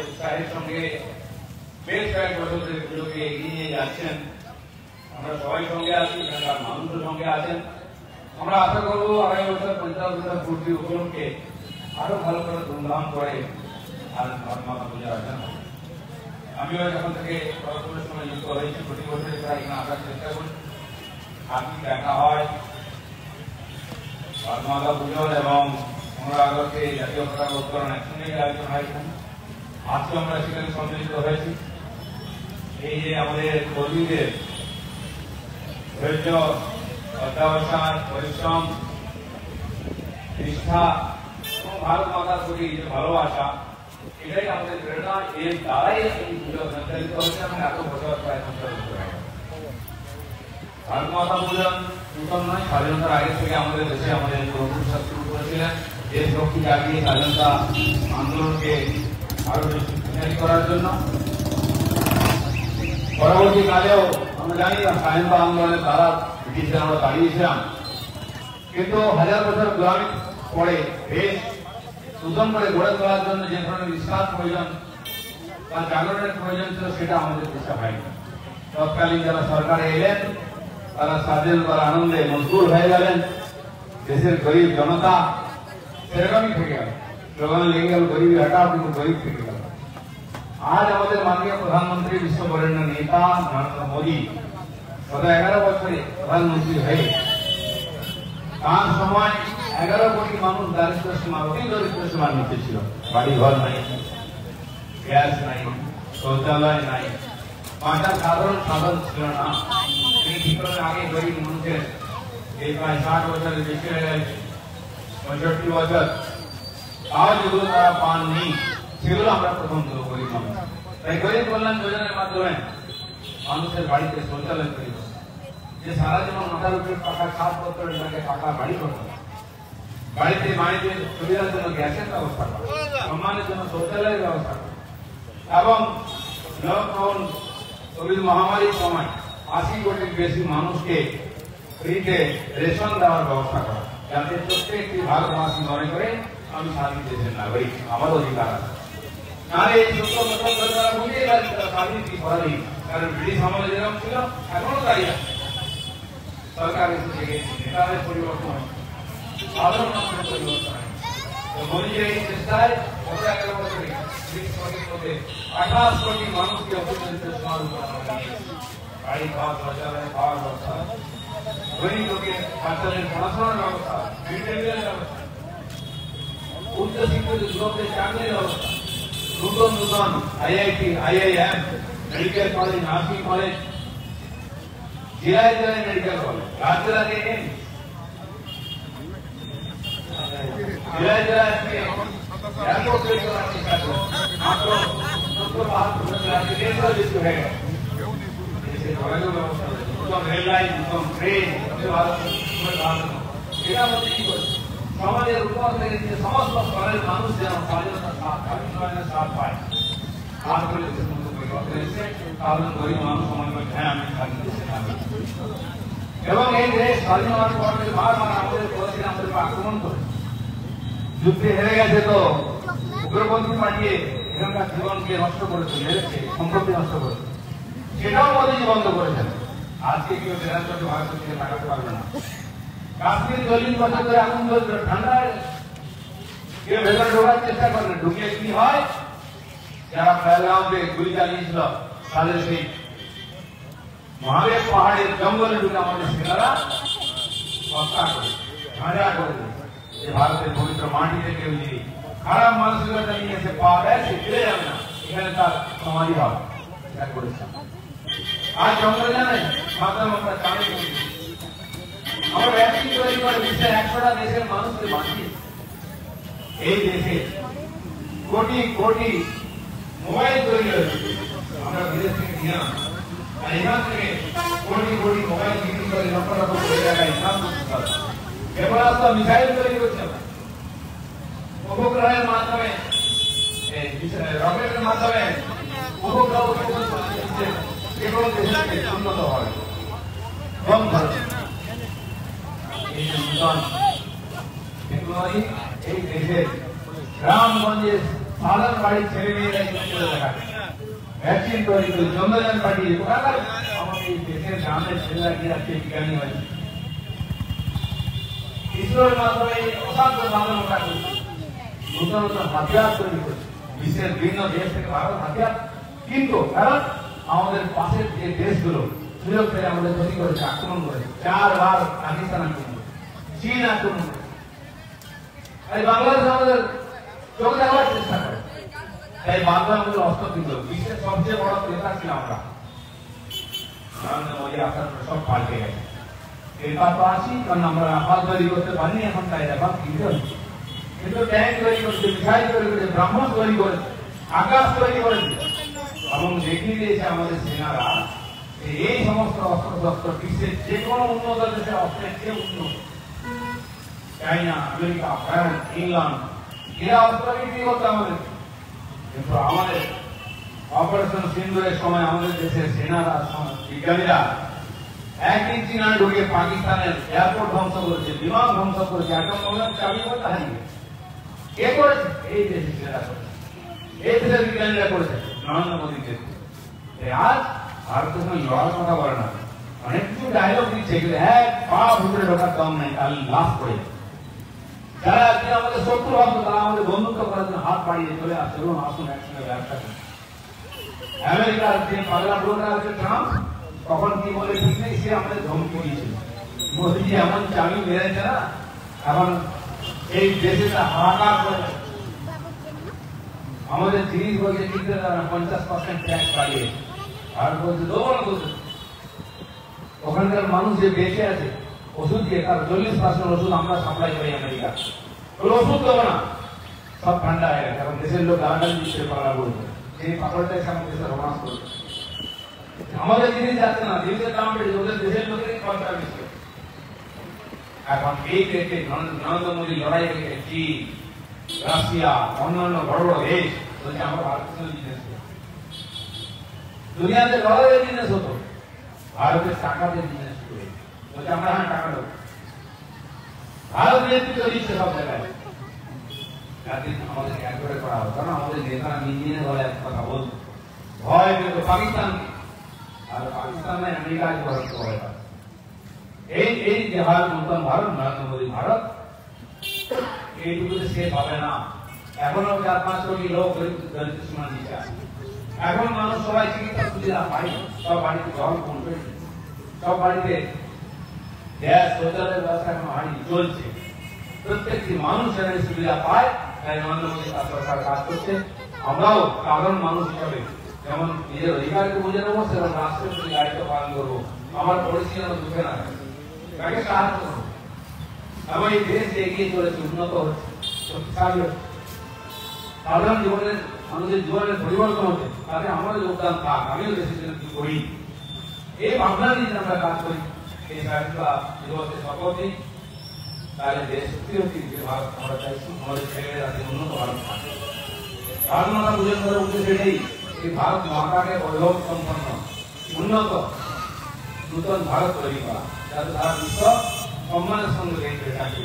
উৎসাহের সঙ্গে বেশ কয়েক বছর ধরে পুজোকে এগিয়ে নিয়ে যাচ্ছেন। আমরা সবাই সঙ্গে আছি, এখানকার মানুষের সঙ্গে আছেন। আমরা আশা করবো আগামী বছর 50 বছর পূর্তি উপলক্ষে আরো ভালো করে ধুমধাম করে আর মাতা পূজা আছেন। আমিও যখন থেকে পড়াশোনার সময় যুক্ত হয়েছি, প্রতি বছরই প্রায় এখানে আসার চেষ্টা করি। আজকে দেখা হয় মাতা পুজো এবং 15 আগস্টে জাতীয় পতাকা উত্তোলন একসঙ্গে আয়োজন হয়। আজকে আমরা সেখানে সম্মিলিত হয়েছি। এই যে আমাদের কর্মীদের ধৈর্য, অধ্যাবসান, পরিশ্রম, নিষ্ঠা এবং ভারত মাতার প্রতি যে ভালোবাসা, এটাই আমাদের প্রেরণা। এর দ্বারাই এই পুজো সঞ্চালিত হচ্ছে এবং এত বছর প্রায় সঞ্চালিত হয়ে গেছে। ভারত মাতা পুজো নূতন নয়, স্বাধীনতার আগে থেকে আমাদের দেশে আমাদের পূর্বপুরুষরা শুরু করেছিলেন দেশভক্তি জাগিয়ে স্বাধীনতা আন্দোলনকে আরো বেশি শক্তিশালী করার জন্য। পরবর্তীকালেও আমরা জানি না স্বাধীনতা আন্দোলনের দ্বারা ব্রিটিশদের আমরা দাঁড়িয়েছিলাম, কিন্তু 1000 বছর গোলামি পরে দেশ নূতন করে গড়ে তোলার জন্য যে ধরনের বিশ্বাস প্রয়োজন বা জাগরণের প্রয়োজন ছিল সেটা আমাদের দেশে হয়নি। তৎকালীন যারা সরকারে এলেন তারা স্বাধীনতার আনন্দে মশগুল হয়ে গেলেন। দেশের গরিব জনতা সেরকমই থেকে গেল, স্লোগান লেগে গেল গরিবী হটাও, কিন্তু গরিব থেকে গেল। আজ আমাদের মাননীয় প্রধানমন্ত্রী, বিশ্ববরেণ্য নেতা নরেন্দ্র মোদী গত 11 বছরে প্রধানমন্ত্রী হয়ে তার সময় 11 কোটি মানুষ দারিদ্র সীমার অতি দরিদ্র সীমার নিচে ছিল। বাড়ি ঘর নাই, গ্যাস নাই, শৌচালয় নাই, বাঁচার সাধারণ সাধন ছিল না। তিনি ঠিক করেন আগে গরিব মানুষের এই প্রায় 60 বছরের বেশি হয়ে গেছে, 65 বছর, তাও যেগুলো তারা পাননি সেগুলো আমরা প্রথম দেবো গরিব মানুষ। তাই গরিব কল্যাণ যোজনার মাধ্যমে মানুষের বাড়িতে শৌচালয় তৈরি হবে, যে সারা জীবন মাথার উপরে পাকা ছাদ পত্র এটাকে পাকা বাড়ি করতে হবে, বাড়িতে মায়েদের সুবিধার জন্য গ্যাসের ব্যবস্থা করে, সম্মানের জন্য শৌচালয়ের ব্যবস্থা করে, এবং লকডাউন কোভিড মহামারীর সময় 80 কোটির বেশি মানুষকে ফ্রিতে রেশন দেওয়ার ব্যবস্থা করা, যাতে প্রত্যেকটি ভারতবাসী মনে করে আমি স্বাধীন দেশের নাগরিক, আমার অধিকার আছে। নাহলে এই 70 বছর ধরে তারা বুঝেই পারে তারা স্বাধীন কি করেনি, কারণ ব্রিটিশ আমলে যেরকম ছিল এখনো তাই আছে। সরকার এসে থেকে নেতাদের পরিবর্তন হয়, সাধারণ মানুষের পরিবর্তন হয়। মোদীর এই চেষ্টায় গত 11 বছরে 28 কোটি মানুষকে অপরিচিত সমাজ বাড়ি খাওয়া, শৌচালয় খাওয়ার ব্যবস্থা, গরিব লোকের বাচ্চাদের পড়াশোনার ব্যবস্থা, মিড ডে মিলের ব্যবস্থা, উচ্চশিক্ষিত যুবকদের চাকরির ব্যবস্থা, নূতন নূতন IIT, IIM, medical college, nursing college, জেলায় জেলায় মেডিকেল কলেজ, রাজ্য রাজ্যে নেই, জেলায় জেলায় এয়ারপোর্ট তৈরি করার চেষ্টা করে মাত্র 72 রাজ্যে 150 বেশি হয়ে গেল। যোগাযোগ ব্যবস্থা, নতুন রেল লাইন, নতুন ট্রেন, এটার মধ্যে কি করছে সমাজের উপর থেকে যে সমস্ত স্তরের মানুষ যেন স্বাধীনতার স্বাদ পায়, আর করে পরিবর্তন এসে কারণ গরিব মানুষ সমাজ হ্যাঁ আমি স্বাধীন দেশের নাগরিক। এবং এই দেশ স্বাধীন হওয়ার পর বারবার আমাদের করেছিলেন, আমাদের আক্রমণ করে যুদ্ধে হেরে গেছে, তো উগ্রপন্থী পাঠিয়ে এখানকার জীবনকে নষ্ট করেছে, মেরেছে, সম্পত্তি নষ্ট করেছে, সেটাও মোদীজি বন্ধ করেছেন। আজকে কেউ বেড়াতে ভারতের দিকে তাকাতে পারবে না। কাশ্মীর 40 বছর ধরে আগুন চলছিল, ঠান্ডায় কেউ ভেতরে ঢোকার চেষ্টা করেন, ঢুকিয়ে কি হয়, যারা পেহেলগাঁওতে গুলি চালিয়েছিল তাদের সেই মহাদেব পাহাড়ের জঙ্গলে ঢুকে আমাদের সেনারা হত্যা করে ঝাঁঝা করে যে ভারতের পবিত্র মাটিতে কেউ যদি খারাপ মানসিকতা নিয়ে এসে পা দেয় সে ফিরে যাবে না, এখানে তার সমাধি হবে, এটা করেছে। আর জঙ্গলে জানেন মাত্র আমরা চাঁদে আমরা ভ্যাকসিন তৈরি করে বিশ্বের 100টা দেশের মানুষকে বাঁচিয়ে এই দেশে কোটি কোটি মোবাইল তৈরি হয়েছে, আমরা বিদেশ থেকে নিয়ে আর এখান থেকে কোটি কোটি মোবাইল বিক্রি করে লক্ষ লক্ষ কোটি টাকা ইনকাম করতে পারে। ক্ষেপণাস্ত্র মিসাইল তৈরি করছে, উপগ্রহের মাধ্যমে রকেটের মাধ্যমে উপগ্রহ এবং দেশের উন্নত হয়। এই নূতন টেকনোলজি এই দেশের গ্রামগঞ্জে সাধারণ বাড়ির ছেলে মেয়েরা চলে দেখা ভ্যাকসিন তৈরি করে চন্দ্রযান পাঠিয়ে কোথাকার আমাদের এই দেশের গ্রামের ছেলেরা কি আজকে বিজ্ঞানী হয়েছে ইসরোর মাধ্যমে অসাধ্য সাধন ওটা করছে নতুন নতুন হাতিয়ার তৈরি করছে বিশ্বের বিভিন্ন দেশ থেকে ভারত হাতিয়ার কিন্তু কারণ আমাদের পাশের যে দেশগুলো সুযোগ পেয়ে আমাদের ক্ষতি করেছে আক্রমণ করেছে 4 বার পাকিস্তান আক্রমণ করেছে চীন আক্রমণ করেছে তাই বাংলাদেশ আমাদের চোখ দেখার চেষ্টা করে তাই বাংলা আমাদের অস্ত্র কিনল বিশ্বের সবচেয়ে বড় ক্রেতা ছিল আমরা নরেন্দ্র মোদী আপনার সব পাল্টে গেছে ক্রেতা তো আছি কারণ আমরা রাফাল তৈরি করতে পারিনি এখন তাই রাফাল কিনতে হচ্ছে কিন্তু ট্যাঙ্ক তৈরি করেছে মিসাইল তৈরি করেছে ব্রাহ্মণ তৈরি করেছে আকাশ তৈরি করেছে এবং দেখিয়ে দিয়েছে আমাদের সেনারা এই সমস্ত অস্ত্র শস্ত্র বিশ্বের যে কোনো উন্নত দেশের অস্ত্রের চেয়ে উন্নত চাইনা আমেরিকা ফ্রান্স ইংল্যান্ড এরা অস্ত্র বিক্রি করতে আমাদের কিন্তু আমাদের অপারেশন সিন্দুরের সময় আমাদের দেশের সেনারা বিজ্ঞানীরা 1 ইঞ্চি না ঢুকে পাকিস্তানের এয়ারপোর্ট ধ্বংস করেছে বিমান ধ্বংস করেছে একটা মহিলার চাবি করতে হারিয়ে কে করেছে এই দেশের সেনারা করেছে এই দেশের বিজ্ঞানীরা করেছে নরেন্দ্র মোদী দেশ আজ ভারতের সঙ্গে লড়ার কথা বলে না অনেক কিছু ডায়লগ দিচ্ছে কিন্তু এক পা ভিতরে ঢোকার দম নেই কাল লাভ করে যারা আজকে আমাদের শত্রু ভাবতো তারা আমাদের বন্ধুত্ব করার জন্য হাত বাড়িয়ে চলে আসছে এবং আসুন একসঙ্গে ব্যবসা করি আমেরিকার যে পাগলা ব্রোকার আছে ট্রাম্প তখন কি বলে ঠিক নেই সে আমাদের ধমকি দিয়েছিল মোদীজি এমন চাবি মেরেছে না এখন এই দেশে হাহাকার করে আমাদের জিনিস বলছে কিনতে তারা 50% ট্যাক্স বাড়িয়ে আর বলছে দৌড় বলছে ওখানকার মানুষ যে বেঁচে আছে ওষুধ দিয়ে তার 40% ওষুধ আমরা সাপ্লাই করি আমেরিকা ওষুধ দেবো না সব ঠান্ডা হয়ে গেছে এখন দেশের লোক গালাগালি দিচ্ছে পাগলা বলছে সেই পাগলটা এসে আমাদের দেশে রোমান্স করছে আমাদের জিনিস যাচ্ছে না জিনিসের দাম বেড়েছে ওদের দেশের লোকেরই খরচা বেশি এখন এই ক্ষেত্রে নরেন্দ্র মোদী লড়াই রেখে চীন রাশিয়া অন্যান্য বড় বড় দেশ বলছে আমরা ভারতের সঙ্গে বিজনেস করি দুনিয়াতে ডলারের বিজনেস হতো ভারতের টাকাতে বিজনেস করে বলছে আমরা হ্যাঁ টাকা দেবো ভারত নেতৃত্ব দিচ্ছে সব জায়গায় আমাদের ক্যালকুলেট করা হতো কারণ আমাদের নেতারা মিলিয়ে বলে এক কথা বলতো ভয় পেত পাকিস্তান আর পাকিস্তান নয় আমেরিকায় ভারত ভয় পায় এই যে ভারত নতুন ভারত নরেন্দ্র মোদী ভারত এইটুকুতে সে পাবে না এখনো 4-5 কোটি লোক দরিদ্র সীমার নিচে আছে এখন মানুষ সবাই চিকিৎসা সুবিধা পায় সব বাড়িতে জল পৌঁছে সব বাড়িতে গ্যাস শৌচালয়ের ব্যবস্থা এখন হারিয়ে চলছে প্রত্যেকটি মানুষ এখানে সুবিধা পায় তাই নরেন্দ্র মোদী সরকার কাজ করছে আমরাও সাধারণ মানুষ হিসাবে যেমন নিজের অধিকারকে বুঝে নেবো সেরকম রাষ্ট্রের প্রতি দায়িত্ব পালন করবো আমার পরিস্থিতি যেন দুঃখে না তাকে সাহায্য করবো এবং এই দেশ এগিয়ে চলেছে উন্নত হচ্ছে শক্তিশালী হচ্ছে সাধারণ জীবনের মানুষের জীবনের পরিবর্তন হচ্ছে তাতে আমারও যোগদান থাক আমিও দেশের জন্য কি করি এই ভাবনা নিয়ে আমরা কাজ করি এই স্বাধীনতা দিবসের শপথ নিই তাহলে দেশ সত্যি সত্যি যে ভারত আমরা চাইছি আমাদের ছেলেমেয়েরা উন্নত ভারত থাকে স্বাধীনতা বুঝে ধরে উদ্দেশ্য নেই এই ভারত মাতাকে বৈভব সম্পন্ন উন্নত নূতন ভারত তৈরি করা যাতে তারা বিশ্ব সম্মানের সঙ্গে দেখতে চাকরি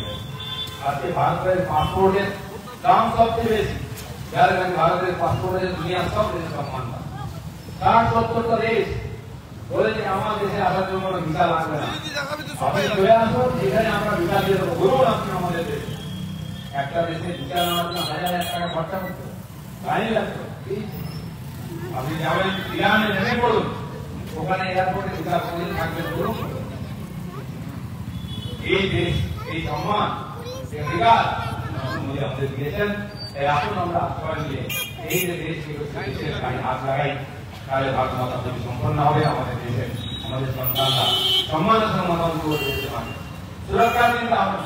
আজকে ভারতের পাসপোর্টের দাম সবচেয়ে বেশি যার কারণে ভারতের পাসপোর্টের দুনিয়ার সব দেশে সম্মান পায় 60-70টা দেশ বলেছে আমার দেশে আসার জন্য কোনো ভিসা লাগবে না আপনি চলে আসুন যেখানে আমরা ভিসা দিয়ে দেবো বলুন আপনি আমাদের দেশে একটা দেশে ভিসা নেওয়ার জন্য 1000 টাকা খরচা করতে তাই লাগতো আপনি যাবেন ইরানে নেমে পড়ুন ওখানে এয়ারপোর্টে ভিসা প্রয়োজন থাকবে বলুন এই দেশ এই সম্মান অধিকার আমাদের দিয়েছেন আসুন আমরা সবাই মিলে এই যে দেশ দেশের গায়ে হাত লাগাই তাহলে ভারত মাতা যদি সম্পন্ন হবে আমাদের দেশের আমাদের সন্তানরা সম্মানের সম্মান করতে পারে সুরক্ষা চিন্তা হবে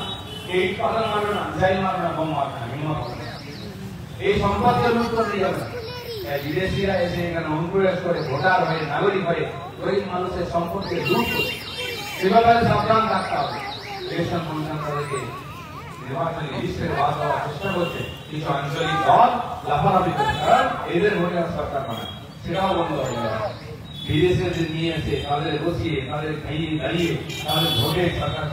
এই উৎপাদন মারবে না মিসাইল মারবে না বোম মারবে না হিম্মত হবে এই সম্পদকে লুট করতে যাবে বিদেশিরা এসে এখানে অনুপ্রবেশ করে ভোটার হয়ে নাগরিক হয়ে গরিব মানুষের সম্পদকে লুট করে সে ব্যাপারে সাবধান থাকতে হবে ইলেকশন কমিশন তাদেরকে নির্বাচনী লিস্টের বাদ দেওয়ার চেষ্টা করছে কিছু আঞ্চলিক দল লাফালাফি করছে কারণ এদের ভোটে সরকার বানায় সেটাও বন্ধ হয়ে যাবে বিদেশিদের নিয়ে এসে তাদের বসিয়ে তাদের খাইয়ে দাঁড়িয়ে তাদের ভোটে সরকার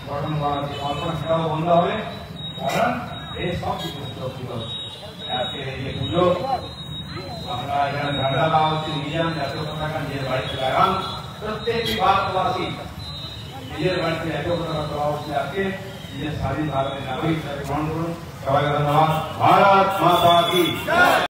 গঠন করার যে কল্পনা সেটাও বন্ধ হবে কারণ এই সব কিছু সুরক্ষিত আজকে এই যে পুজো আমরা এখানে ঝান্ডা দেওয়া হচ্ছে, নিয়ে যান জাতীয় পতাকা নিজের বাড়িতে লাগান। প্রত্যেকটি ভারতবাসী নিজের বাড়িতে জাতীয় পতাকা দেওয়া হচ্ছে, আজকে নিজের স্বাধীন ভারতের নাগরিক হিসাবে গ্রহণ করুন। সবাইকে ধন্যবাদ। ভারত মাতা কি।